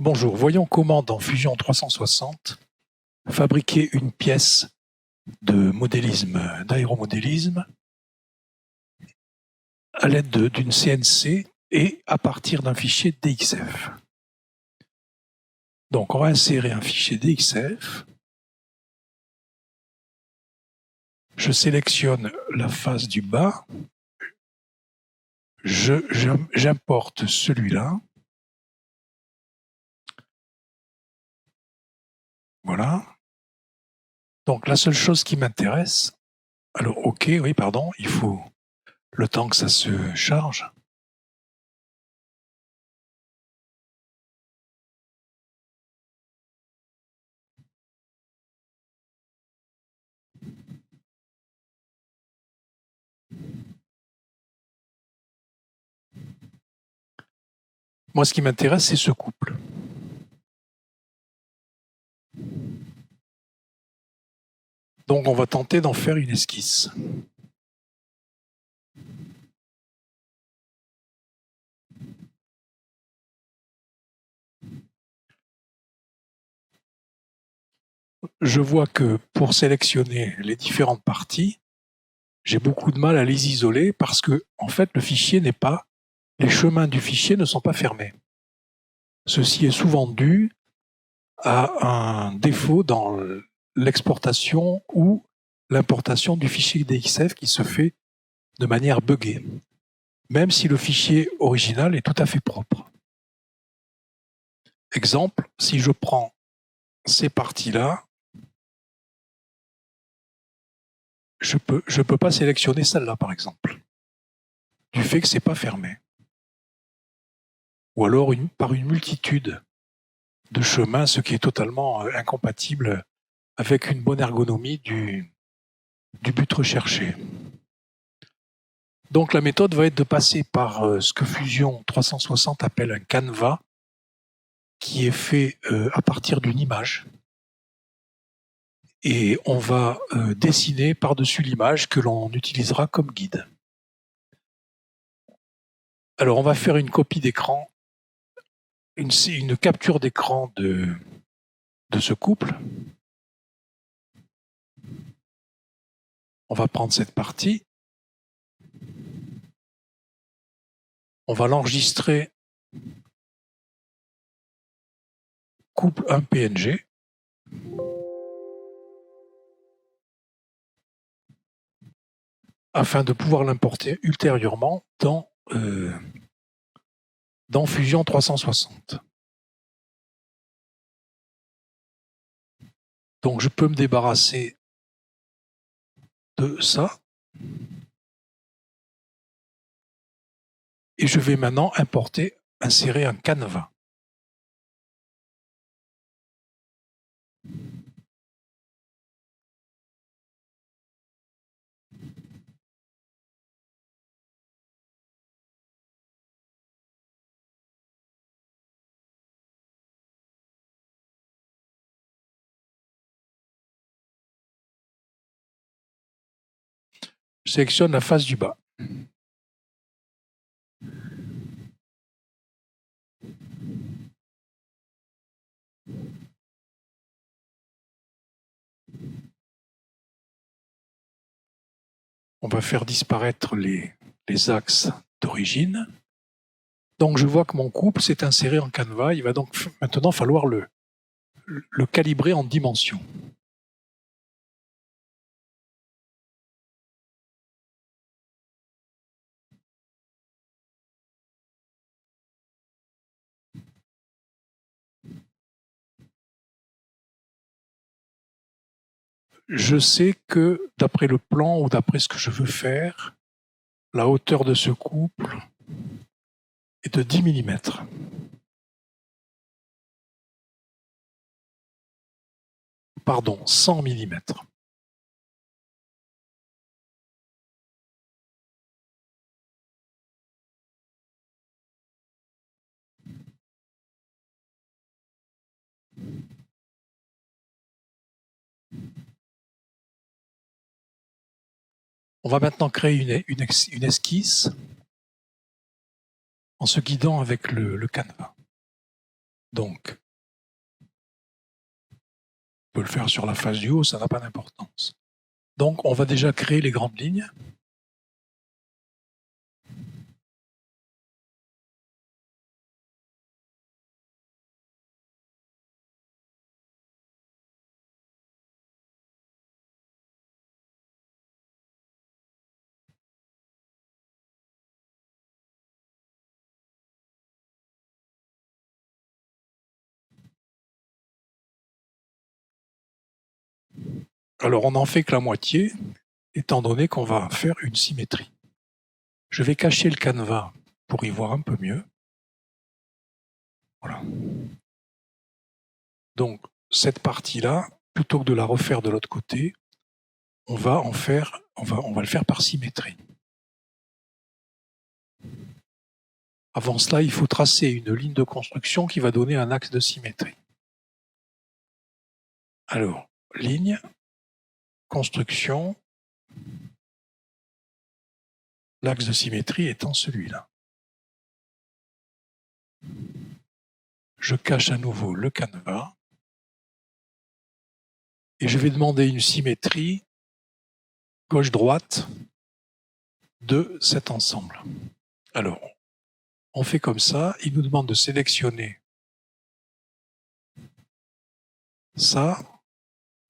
Bonjour, voyons comment dans Fusion 360 fabriquer une pièce de modélisme, d'aéromodélisme à l'aide d'une CNC et à partir d'un fichier DXF. Donc on va insérer un fichier DXF. Je sélectionne la face du bas. J'importe celui-là. Voilà. Donc la seule chose qui m'intéresse, alors OK, oui, pardon, il faut le temps que ça se charge. Moi, ce qui m'intéresse, c'est ce couple. Donc on va tenter d'en faire une esquisse. Je vois que pour sélectionner les différentes parties, j'ai beaucoup de mal à les isoler parce que, en fait, les chemins du fichier ne sont pas fermés. Ceci est souvent dû à un défaut dans l'exportation ou l'importation du fichier DXF qui se fait de manière buggée, même si le fichier original est tout à fait propre. Exemple, si je prends ces parties-là, je peux pas sélectionner celle-là, par exemple, du fait que c'est pas fermé. Ou alors par une multitude de chemins, ce qui est totalement incompatible avec une bonne ergonomie du but recherché. Donc la méthode va être de passer par ce que Fusion 360 appelle un canevas, qui est fait à partir d'une image. Et on va dessiner par-dessus l'image que l'on utilisera comme guide. Alors on va faire une copie d'écran, une capture d'écran de ce couple. On va prendre cette partie. On va l'enregistrer couple 1 PNG. Afin de pouvoir l'importer ultérieurement dans Fusion 360. Donc je peux me débarrasser de ça. Et je vais maintenant insérer un canevas. Je sélectionne la face du bas. On va faire disparaître les axes d'origine. Donc je vois que mon couple s'est inséré en canevas. Il va donc maintenant falloir le calibrer en dimension. Je sais que d'après le plan ou d'après ce que je veux faire, la hauteur de ce couple est de 10 mm. Pardon, 100 mm. On va maintenant créer une esquisse en se guidant avec le canevas. Donc, on peut le faire sur la face du haut, ça n'a pas d'importance. Donc, on va déjà créer les grandes lignes. Alors, on n'en fait que la moitié, étant donné qu'on va faire une symétrie. Je vais cacher le canevas pour y voir un peu mieux. Voilà. Donc, cette partie-là, plutôt que de la refaire de l'autre côté, on va le faire par symétrie. Avant cela, il faut tracer une ligne de construction qui va donner un axe de symétrie. Alors, ligne, construction, l'axe de symétrie étant celui-là. Je cache à nouveau le canevas et je vais demander une symétrie gauche-droite de cet ensemble. Alors, on fait comme ça, il nous demande de sélectionner ça.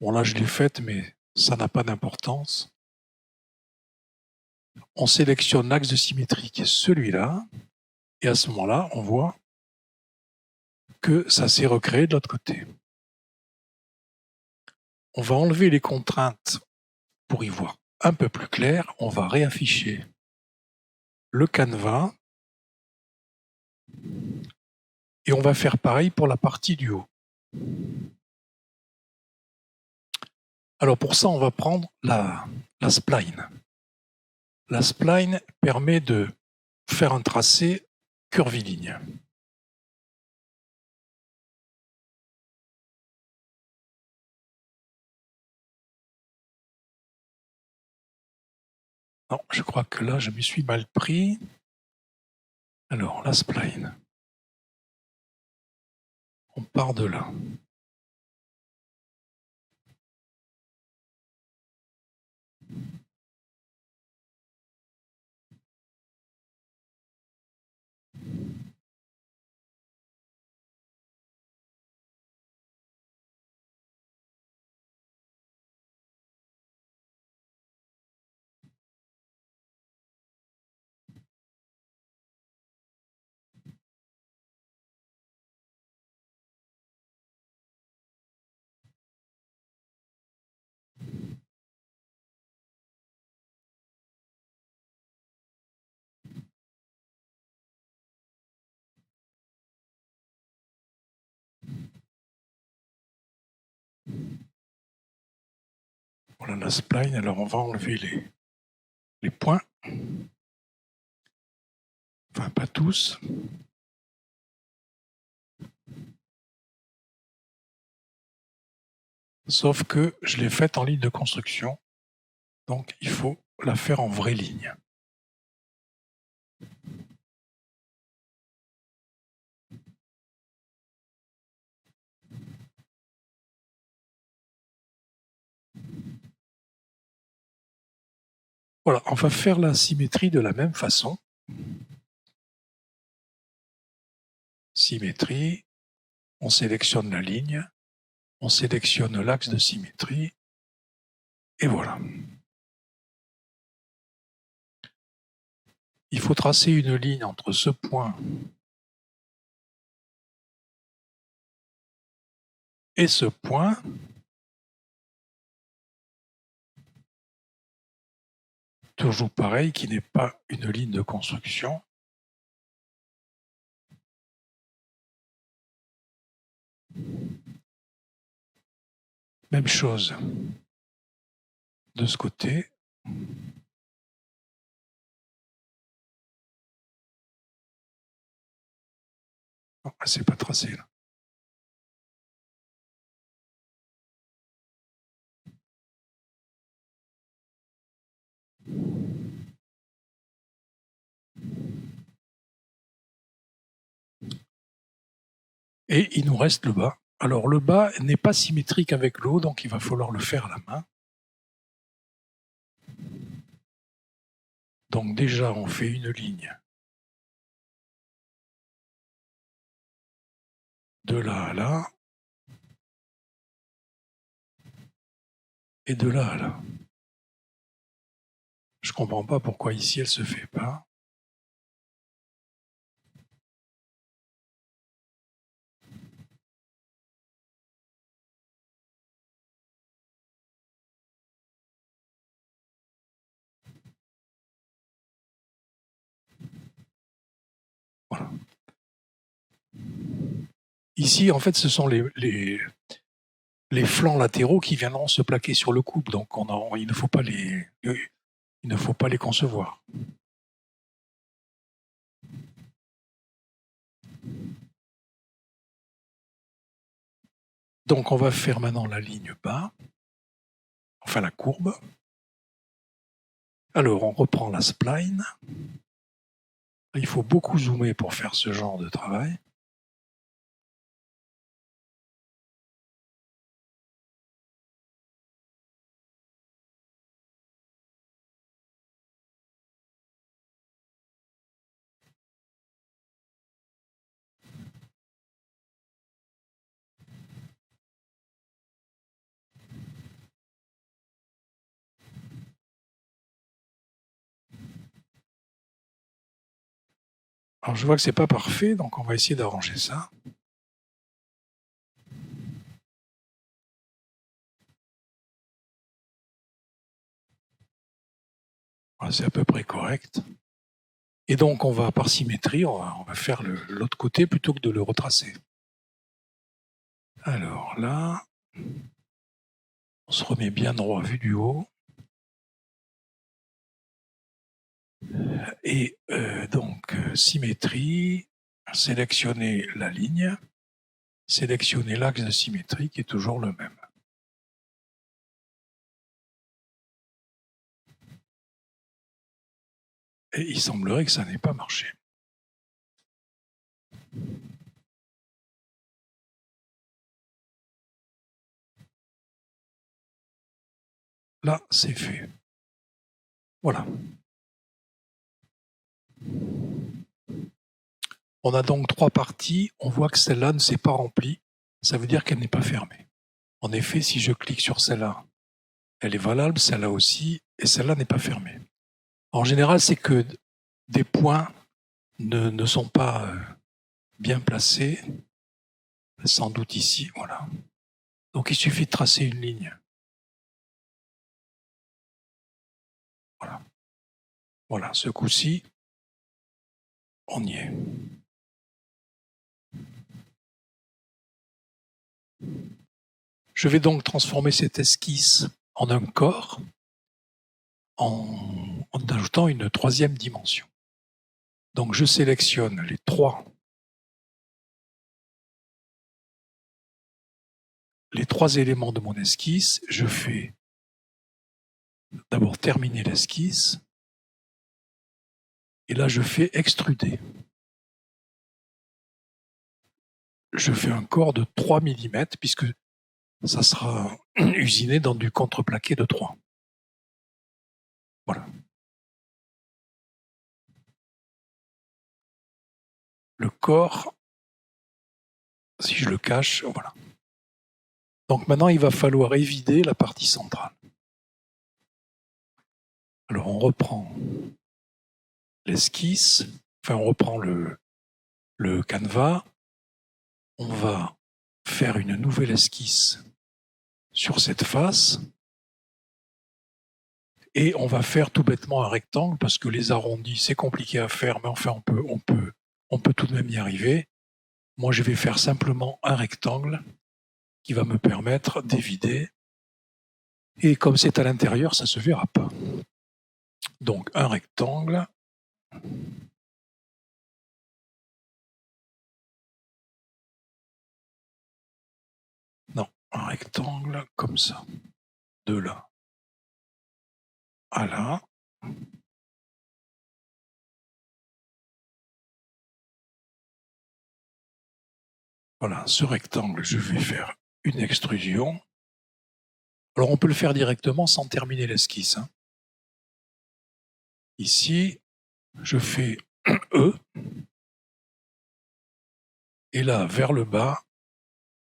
Bon là je l'ai faite, mais ça n'a pas d'importance. On sélectionne l'axe de symétrie qui est celui-là, et à ce moment-là, on voit que ça s'est recréé de l'autre côté. On va enlever les contraintes pour y voir un peu plus clair. On va réafficher le canevas et on va faire pareil pour la partie du haut. Alors pour ça, on va prendre la spline. La spline permet de faire un tracé curviligne. Non, je crois que là, je me suis mal pris. Alors, la spline. On part de là. Voilà la spline. Alors, on va enlever les points. Enfin, pas tous. Sauf que je l'ai faite en ligne de construction. Donc, il faut la faire en vraie ligne. Voilà, on va faire la symétrie de la même façon. Symétrie, on sélectionne la ligne, on sélectionne l'axe de symétrie, et voilà. Il faut tracer une ligne entre ce point et ce point. Toujours pareil, qui n'est pas une ligne de construction. Même chose de ce côté. Non, c'est pas tracé là. Et il nous reste le bas. Alors le bas n'est pas symétrique avec le haut, donc il va falloir le faire à la main. Donc déjà, on fait une ligne de là à là, et de là à là. Je comprends pas pourquoi ici elle se fait pas. Voilà. Ici, en fait, ce sont les flancs latéraux qui viendront se plaquer sur le couple, donc il ne faut pas les concevoir. Donc on va faire maintenant la ligne bas, enfin la courbe. Alors on reprend la spline. Il faut beaucoup zoomer pour faire ce genre de travail. Alors je vois que c'est pas parfait, donc on va essayer d'arranger ça. Voilà, c'est à peu près correct. Et donc on va par symétrie, on va faire l'autre côté plutôt que de le retracer. Alors là, on se remet bien droit vu du haut. Et donc symétrie, sélectionner la ligne, sélectionner l'axe de symétrie qui est toujours le même. Et il semblerait que ça n'ait pas marché. Là, c'est fait. Voilà. On a donc 3 parties. On voit que celle-là ne s'est pas remplie. Ça veut dire qu'elle n'est pas fermée. En effet, si je clique sur celle-là, elle est valable, celle-là aussi, et celle-là n'est pas fermée. En général, c'est que des points ne sont pas bien placés. Sans doute ici, voilà. Donc il suffit de tracer une ligne. Voilà. Voilà, ce coup-ci, on y est. Je vais donc transformer cette esquisse en un corps en ajoutant une 3e dimension. Donc je sélectionne les 3 éléments de mon esquisse. Je fais d'abord terminer l'esquisse. Et là, je fais extruder. Je fais un corps de 3 mm puisque ça sera usiné dans du contreplaqué de 3. Voilà. Le corps, si je le cache, voilà. Donc maintenant, il va falloir évider la partie centrale. Alors on reprend l'esquisse, enfin on reprend le canevas, on va faire une nouvelle esquisse sur cette face et on va faire tout bêtement un rectangle parce que les arrondis c'est compliqué à faire, mais enfin on peut tout de même y arriver. Moi je vais faire simplement un rectangle qui va me permettre d'évider, et comme c'est à l'intérieur, ça se verra pas. Donc un rectangle. Non, un rectangle comme ça, de là à là. Voilà, ce rectangle, je vais faire une extrusion. Alors on peut le faire directement sans terminer l'esquisse, hein. Ici, je fais E, et là, vers le bas,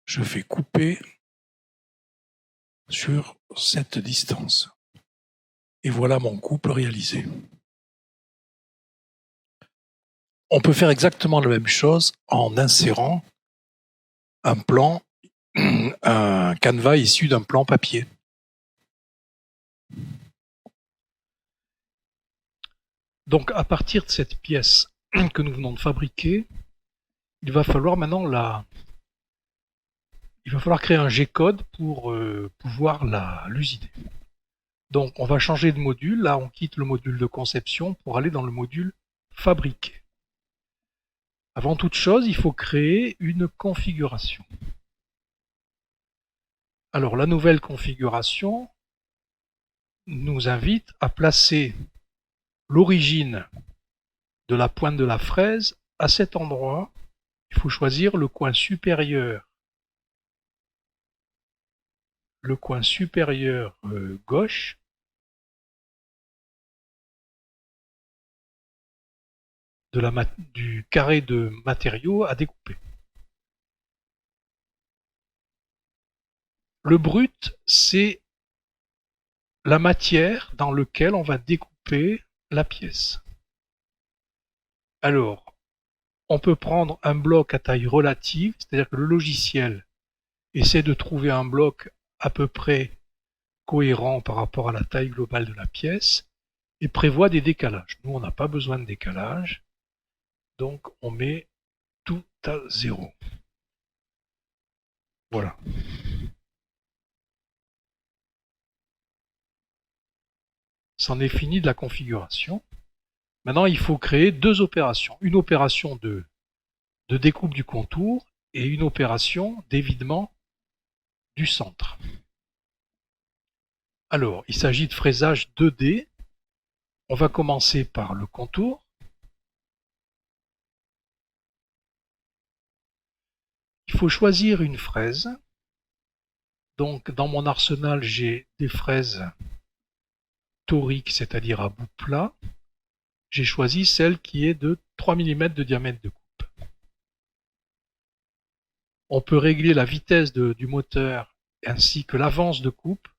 je fais couper sur cette distance. Et voilà mon couple réalisé. On peut faire exactement la même chose en insérant un plan, un canevas issu d'un plan papier. Donc à partir de cette pièce que nous venons de fabriquer, il va falloir maintenant créer un G-code pour pouvoir l'usiner. Donc on va changer de module. Là, on quitte le module de conception pour aller dans le module fabriquer. Avant toute chose, il faut créer une configuration. Alors la nouvelle configuration nous invite à placer l'origine de la pointe de la fraise à cet endroit. Il faut choisir le coin supérieur gauche du carré de matériaux à découper. Le brut, c'est la matière dans laquelle on va découper la pièce. Alors, on peut prendre un bloc à taille relative, c'est-à-dire que le logiciel essaie de trouver un bloc à peu près cohérent par rapport à la taille globale de la pièce et prévoit des décalages. Nous, on n'a pas besoin de décalage, donc on met tout à 0. Voilà. C'en est fini de la configuration. Maintenant, il faut créer deux opérations. Une opération de découpe du contour et une opération d'évidement du centre. Alors, il s'agit de fraisage 2D. On va commencer par le contour. Il faut choisir une fraise. Donc, dans mon arsenal, j'ai des fraises toriques, c'est-à-dire à bout plat. J'ai choisi celle qui est de 3 mm de diamètre de coupe. On peut régler la vitesse du moteur ainsi que l'avance de coupe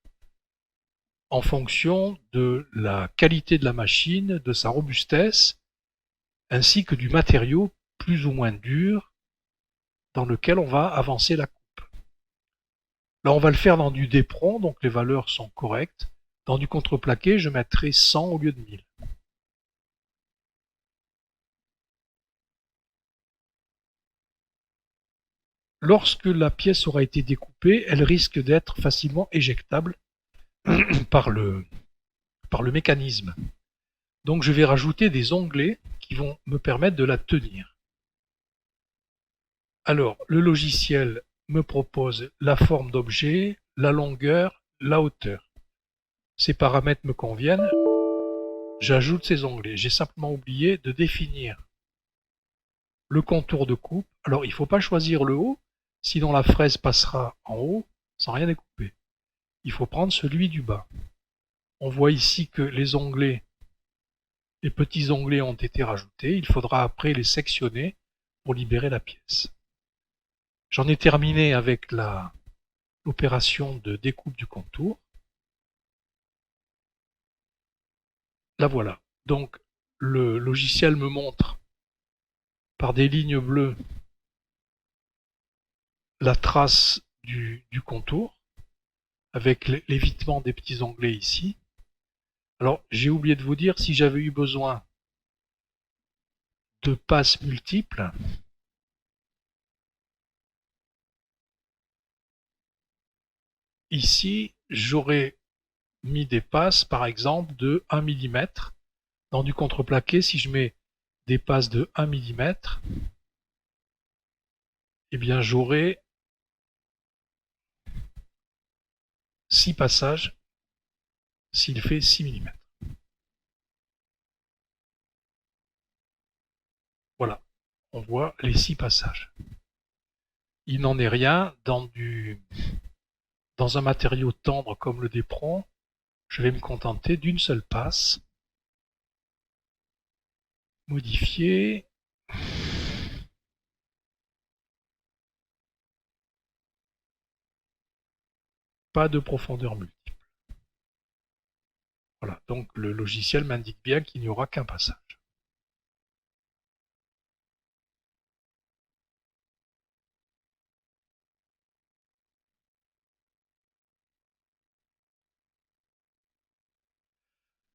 en fonction de la qualité de la machine, de sa robustesse, ainsi que du matériau plus ou moins dur dans lequel on va avancer la coupe. Là, on va le faire dans du Depron, donc les valeurs sont correctes. Dans du contreplaqué, je mettrai 100 au lieu de 1000. Lorsque la pièce aura été découpée, elle risque d'être facilement éjectable par le mécanisme. Donc je vais rajouter des onglets qui vont me permettre de la tenir. Alors, le logiciel me propose la forme d'objet, la longueur, la hauteur. Ces paramètres me conviennent. J'ajoute ces onglets. J'ai simplement oublié de définir le contour de coupe. Alors, il ne faut pas choisir le haut, sinon la fraise passera en haut sans rien découper. Il faut prendre celui du bas. On voit ici que les petits onglets ont été rajoutés. Il faudra après les sectionner pour libérer la pièce. J'en ai terminé avec l'opération de découpe du contour. La voilà. Donc le logiciel me montre par des lignes bleues la trace du contour avec l'évitement des petits onglets ici. Alors j'ai oublié de vous dire, si j'avais eu besoin de passes multiples, ici j'aurais mis des passes par exemple de 1 mm. Dans du contreplaqué, si je mets des passes de 1 mm, eh bien j'aurai 6 passages s'il fait 6 mm. Voilà, on voit les 6 passages. il n'en est rien dans un matériau tendre comme le Dépron. Je vais me contenter d'une seule passe. Modifier. Pas de profondeur multiple. Voilà, donc le logiciel m'indique bien qu'il n'y aura qu'un passage.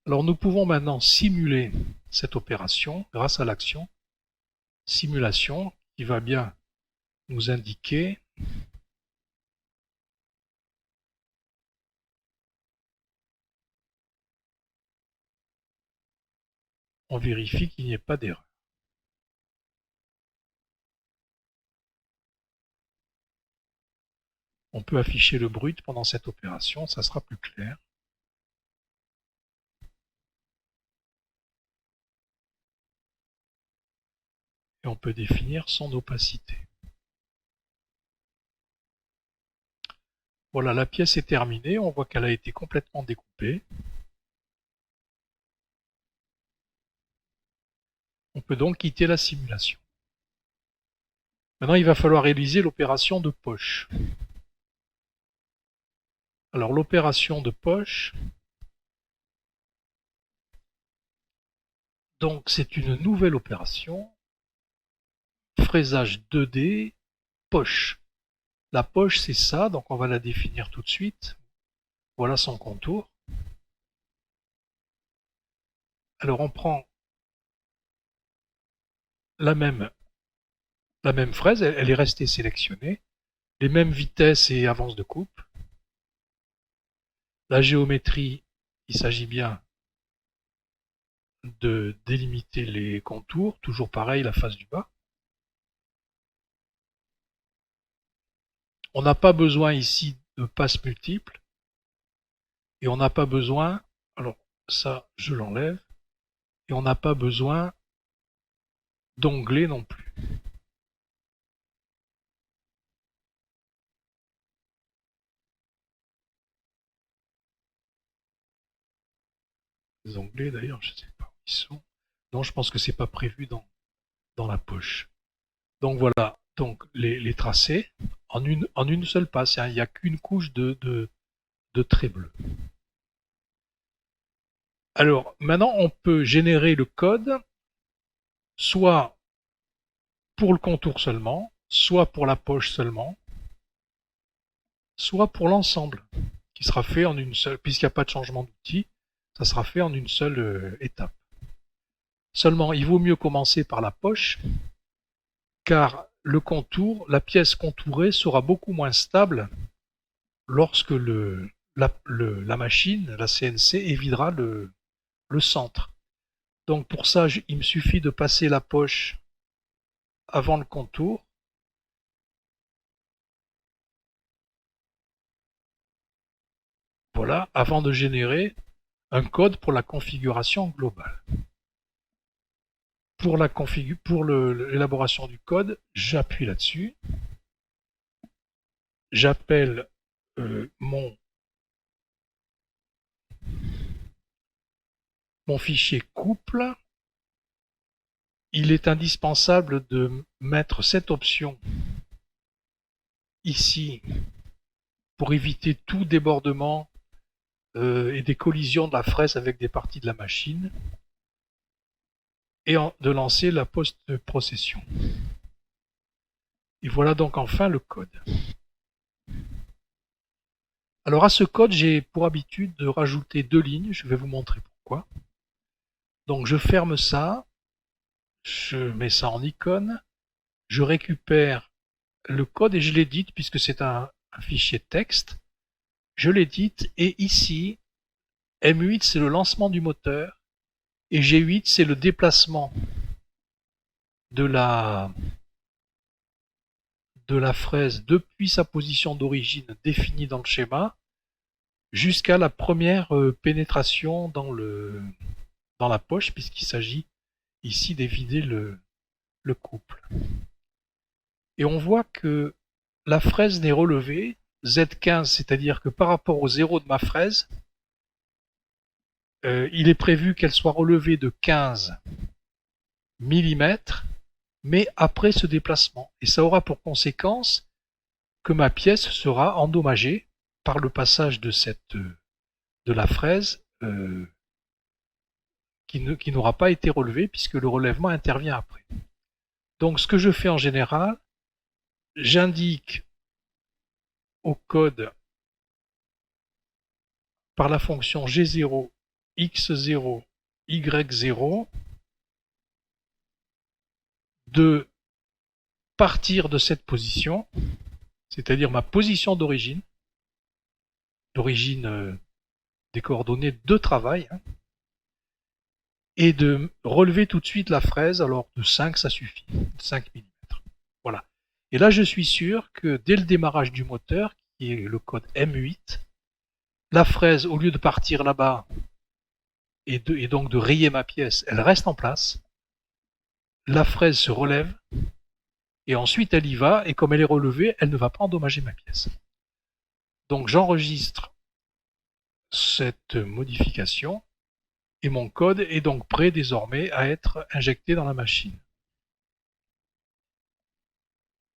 Alors nous pouvons maintenant simuler cette opération grâce à l'action simulation qui va bien nous indiquer on vérifie qu'il n'y ait pas d'erreur. On peut afficher le brut pendant cette opération, ça sera plus clair. Et on peut définir son opacité. Voilà, la pièce est terminée, on voit qu'elle a été complètement découpée. On peut donc quitter la simulation. Maintenant, il va falloir réaliser l'opération de poche. Alors, l'opération de poche, donc c'est une nouvelle opération, fraisage 2D, poche. La poche, c'est ça, donc on va la définir tout de suite. Voilà son contour. Alors on prend la même fraise, elle est restée sélectionnée, les mêmes vitesses et avances de coupe. La géométrie, il s'agit bien de délimiter les contours, toujours pareil, la face du bas. On n'a pas besoin ici de passes multiples, et on n'a pas besoin, alors ça je l'enlève, et on n'a pas besoin d'onglet non plus. Les onglets d'ailleurs, je ne sais pas où ils sont. Non, je pense que c'est pas prévu dans la poche. Donc voilà, donc les tracés en une seule passe, hein, il n'y a qu'une couche de traits bleus. Alors maintenant on peut générer le code soit pour le contour seulement, soit pour la poche seulement, soit pour l'ensemble, qui sera fait en une seule, puisqu'il n'y a pas de changement d'outil, ça sera fait en une seule étape. Seulement, il vaut mieux commencer par la poche, car le contour, la pièce contourée sera beaucoup moins stable lorsque la machine, la CNC, évidera le centre. Donc pour ça, il me suffit de passer la poche avant le contour. Voilà, avant de générer un code pour la configuration globale. Pour l'élaboration du code, j'appuie là-dessus. J'appelle mon fichier couple. Il est indispensable de mettre cette option ici pour éviter tout débordement et des collisions de la fraise avec des parties de la machine et de lancer la post-procession. Et voilà donc enfin le code. Alors à ce code, j'ai pour habitude de rajouter 2 lignes, je vais vous montrer pourquoi. Donc je ferme ça, je mets ça en icône, je récupère le code et je l'édite puisque c'est un fichier texte. Je l'édite et ici, M8 c'est le lancement du moteur et G8 c'est le déplacement de la fraise depuis sa position d'origine définie dans le schéma jusqu'à la première pénétration dans la poche, puisqu'il s'agit ici d'évider le couple. Et on voit que la fraise n'est relevée, Z15, c'est-à-dire que par rapport au zéro de ma fraise, il est prévu qu'elle soit relevée de 15 mm, mais après ce déplacement. Et ça aura pour conséquence que ma pièce sera endommagée par le passage de la fraise qui n'aura pas été relevée puisque le relèvement intervient après. Donc ce que je fais en général, j'indique au code par la fonction G0, X0, Y0 de partir de cette position, c'est-à-dire ma position d'origine des coordonnées de travail, et de relever tout de suite la fraise, alors de 5 ça suffit, 5 mm. Voilà. Et là je suis sûr que dès le démarrage du moteur, qui est le code M8, la fraise, au lieu de partir là-bas et donc de rayer ma pièce, elle reste en place, la fraise se relève, et ensuite elle y va, et comme elle est relevée, elle ne va pas endommager ma pièce. Donc j'enregistre cette modification, et mon code est donc prêt désormais à être injecté dans la machine.